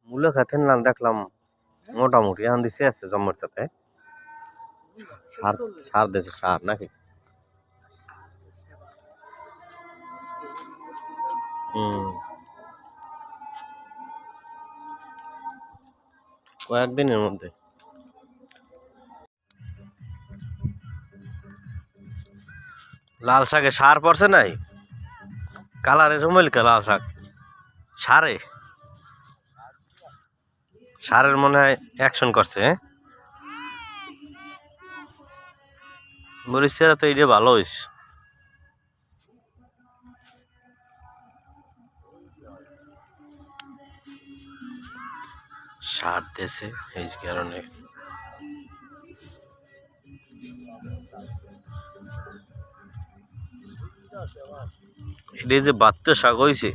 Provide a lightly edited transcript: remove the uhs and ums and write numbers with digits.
মূলা খাতেন না দেখলাম মোটামুটি এখন দিছে আছে জম্মের সাথে সার সার দিয়েছে সার নাকি কয়েকদিনের মধ্যে লাল শাকে সার পড়ছে নাই কালারের রুমেলকে লাল শাক সারের মনে হয় অ্যাকশন করছে হ্যাঁ মরিচেরা তো এইটা ভালো হয়েছে সার দিয়েছে এই কারণে এটা যে বাত্তে শাক হয়েছে